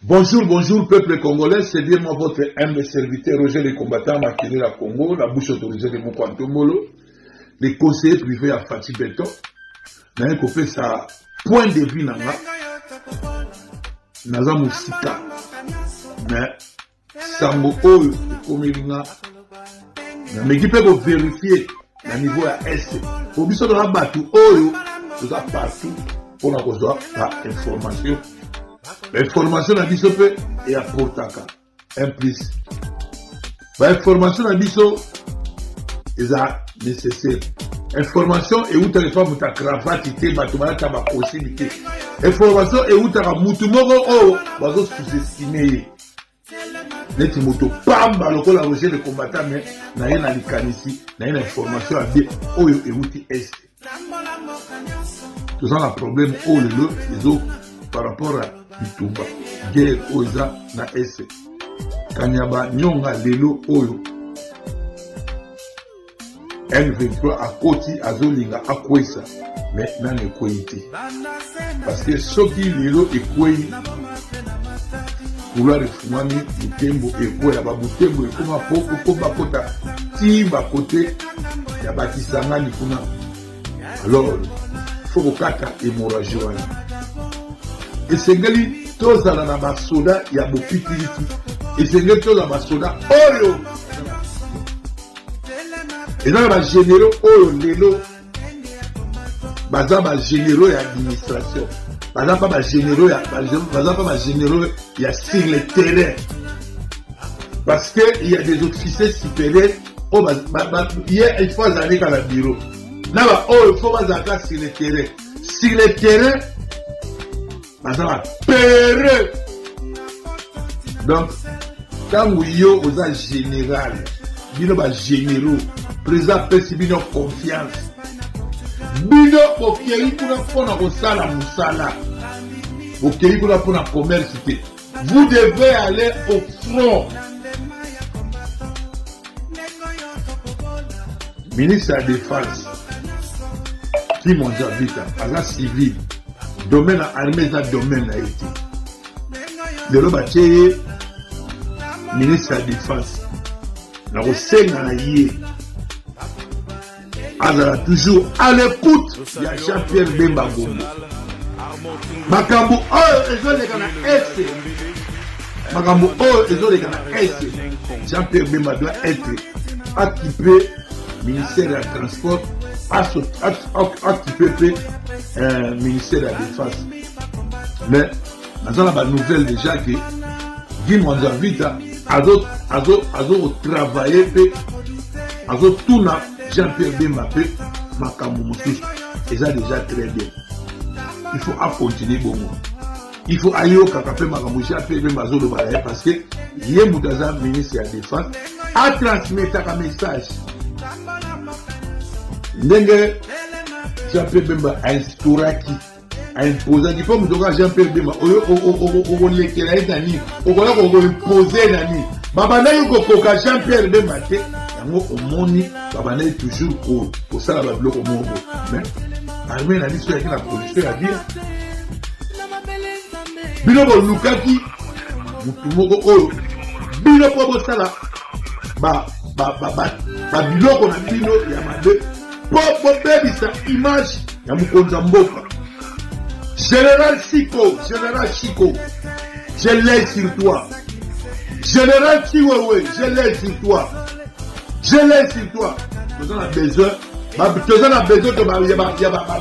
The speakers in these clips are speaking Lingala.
Bonjour, bonjour peuple congolais, c'est bien moi votre humble serviteur Roger le combattant Makele la Congo, la bouche autorisée de Mokwantomolo, les conseillers privés à Fatih Beton. N'a un fait sa point de vue nanga, naza musika, mais sambo oyo ekomelinga, mais qui peut vérifier le niveau à S. Pour biso dans la batu oyo, tout ça partout pour la cause de information. L'information na biso pe et apportaka un plus. L'information na biso est nécessaire. Information et où tu pas ta cravate te batuma ta ba possibilité. Information et où tu as mutu moko o bazo sous-estimer. Neti moto pamba lokola Roger le combattant mais na ye na likanisi na une information à bien oyo et où tu est. Tout ça un problème au les autres par rapport à Bitumba, guerre oza na ese. Kanyaba nyonga lelo oyo. M23 à Koti azolinga akwesa, mais nan ekwiti. Parce que soki lelo ekwei kula refumani Butembo ekwela ba Butembo ekoma poko komba kota timba côté ya bakisangani kuna. Alors, faut kaka hémorragie wana. Et c'est que tous à la basoda, il y a beaucoup de et c'est que tous à la basoda, oyo. Et dans les généraux, oyo, lelo, bazaba généraux et administration. Bazaba pas généraux, bazaba pas généraux, il y a sur le terrain. Parce que il y a des officiers supérieurs, il faut aller dans le bureau. Là, oh, il faut aller sur le terrain. Sur le terrain, péré. Donc, quand vous êtes général, vous êtes généraux, président Pesibino confiance. Bino okei kuna pona kosala musala. Okei kuna pona commerce. Vous devez aller au front. Ministre de la Défense, qui m'ont dit agent civil. Domaine à armée, ça domaine a été. Le Robaché, ministre de la Défense, la Rossène a toujours à l'écoute de Jean-Pierre Bemba Gombo. Makambo, oh, ils ont les gars à Makambo, oh, ils ont les gars à Jean-Pierre Bemba doit être équipé, ministère de la Transport. Occupé ministère de la Défense. Mais dans la nouvelle déjà que Guy Mwanzavita a travaillé a tout Jean-Pierre Bemba Makambo Moussous et ça déjà très bien. Il faut continuer bon. Il faut aller au Kakapé Makambo Jean-Pierre Bemba parce que il est Moutaza ministre de la Défense a transmettre un message. Ndenge Jean-Pierre Bemba a instauré a imposé il faut me Jean-Pierre Bemba on lekela nani on va imposer nani baba na yuko koka Jean-Pierre Bemba te yango omoni baba na toujours pour ça la bloc au monde mais armée na biso ya la police ya dire bino bo lukaki mutu moko oyo bino po sala ba biloko na bino ya mabe pour baby sa image ya mukonza mboka Général Chico je l'ai sur toi Général Chiwewe je l'ai sur toi nous avons besoin de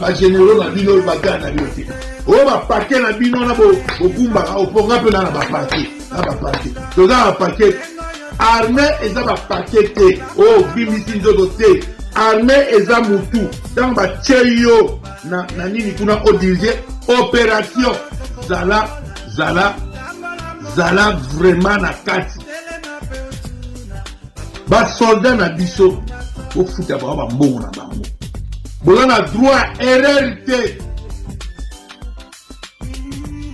ba généraux na bino ba gana bino o ba paquet na bino na bo bumba o ponga pe na ba paquet nous avons un paquet armée et ça va paquet oh bimisi nzoto te armée eza mutu dans ba cheyo na nini kuna o diriger opération zala vraiment na kati ba soldat na biso o futa ba mbongo na bango bola na droit RRT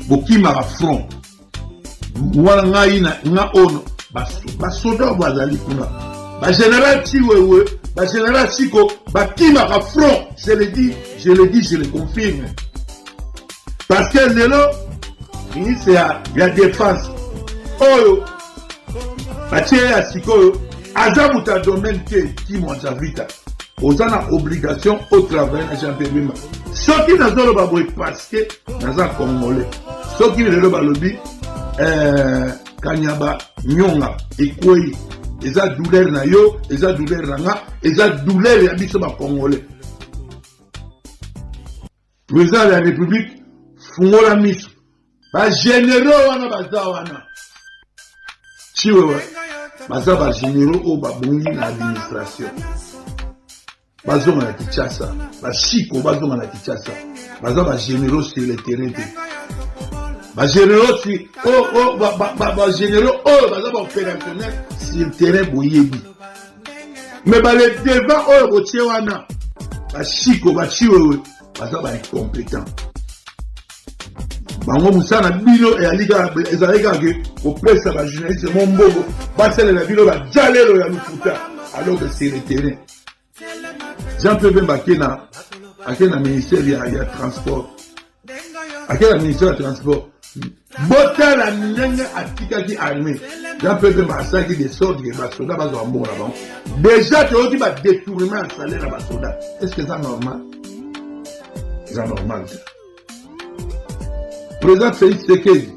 bokima ba front wala ngai na ono ba soldat bazali kuna ba général Chiwewe ba général Chico ba kima ka front je le dis je le confirme parce que lelo ministre ya défense oyo batie ya sikoyo aza muta domaine te ki mwanza vita oza na obligation au travail na Jean Pierre Bemba soki nazoloba boye parce que naza congolais soki lelo balobi Kanyaba nyonga ekwei eza douleur na yo eza douleur na nga eza douleur ya biso ba congolais président de la république fungola miso ba généraux wana baza wana chiwewe baza ba généraux o babongi na administration bazonga na Kinshasa ba chiko bazonga na Kinshasa baza ba généraux sur le terrain ba généraux si ba généraux baza ba opérationnel sur le terrain boyebi mais ba le devant botie wana ba chiko ba chiwewe baza ba incompétent bango musana bino e aliga ezalika ke opesa ba journaliste mombogo basele na bino ba jalelo ya lufuta alors que c'est le terrain Jean-Pierre Bemba akena ministère ya transport akena ministère ya transport bota la ndenge atikaki armée Jean-Pierre Bemba asaki des ordres ba soldats bazwa mbongo na bango déjà te odi ba détournement ya salaire ba soldats est-ce que ça normal c'est normal président Félix Tshisekedi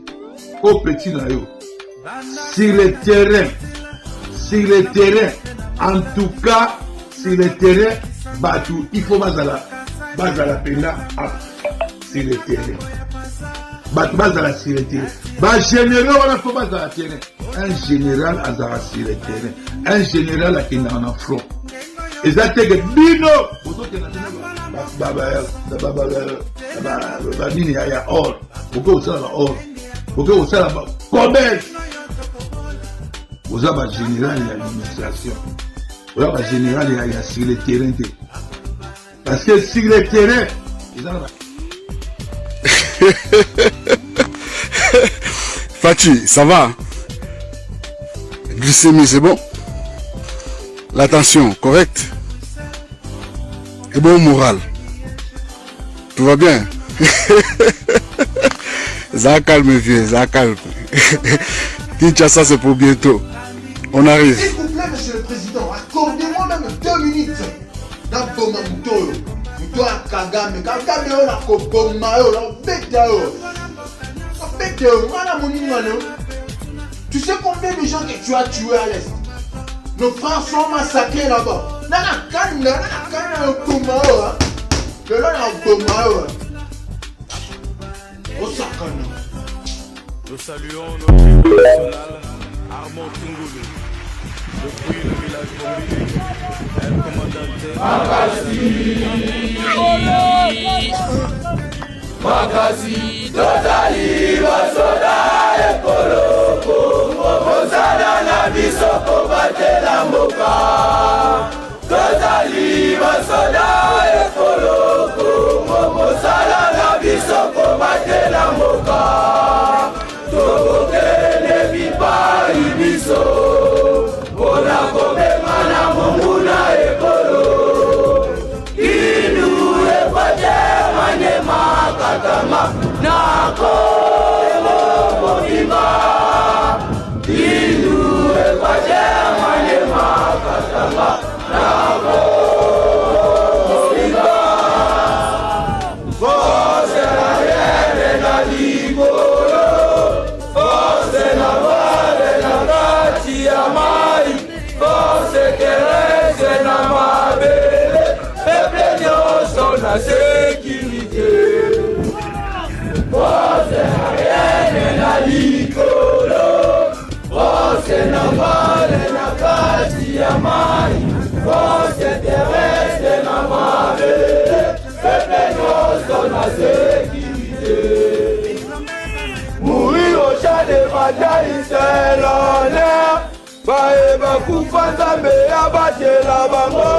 au petit nayo sur le terrain en tout cas sur le terrain Batou il faut bazala pena sur le terrain Batou bazala sur le terrain ba général wana faut bazala terrain un général azala sur le terrain un général akenda en front ezateke bino bozoke na bino ya or oke osala ba or oke osala ba commerce oza ba général ya administration oza ba général ya sur le terrain te parce que sur le terrain Fachi, ça va? Glycémie, c'est bon? La tension, correct? Et bon moral. Tout va bien? Ça calme, vieux, ça calme. Kinshasa, c'est pour bientôt. On arrive. S'il vous plaît, monsieur le président, accordez-moi même 2 minutes. Dans Boma Muto, Muto à Kagame, Kagame, on a Koboma, on a Beta, tu sais combien de gens que tu as tués à l'Est? Nos frères sont massacrés là-bas. Nous saluons notre héros national, Armand Tungoulou. Depuis le village Bombili, El Commandante Makasi tozali basoda ekoloko mosala na biso kobatela mboka tozali basoda ekoloko mosala na biso kobatela mboka tokokende bipai biso mpona kobema na monguna ekolo kinu ekwatemanyema katama nako mobimba kinu ekwatemanyema katama nako mobimba force na yere na likolo force na vale na kati ya mai force terrestre na mabele peple nyonso na sécurité force aérienne na likolo force na vale na kati ya mai force terrestre na mabele peple nyonso na sécurité mourir au champ de bataille c'est l'honneur baeba kufa nzambe abatela bango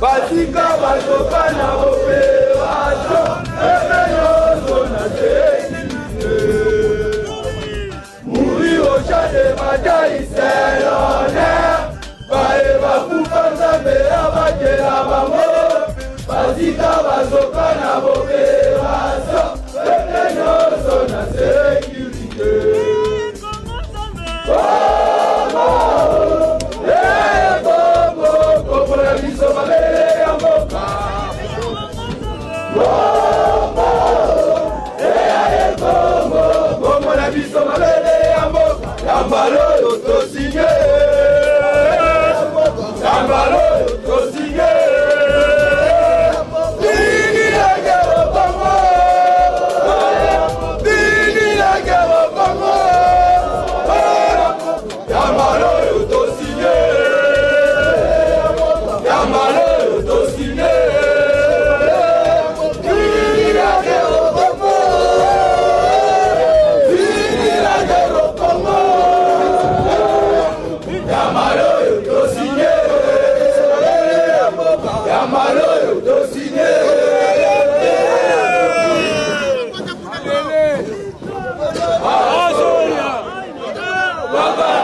batika bazoka na opération ebe nyonso na sécurité mourir au champ de bataille c'est l'honneur baeba kufa nzambe abatela bango batika bazoka na opération ebe nyonso na sécurité Baba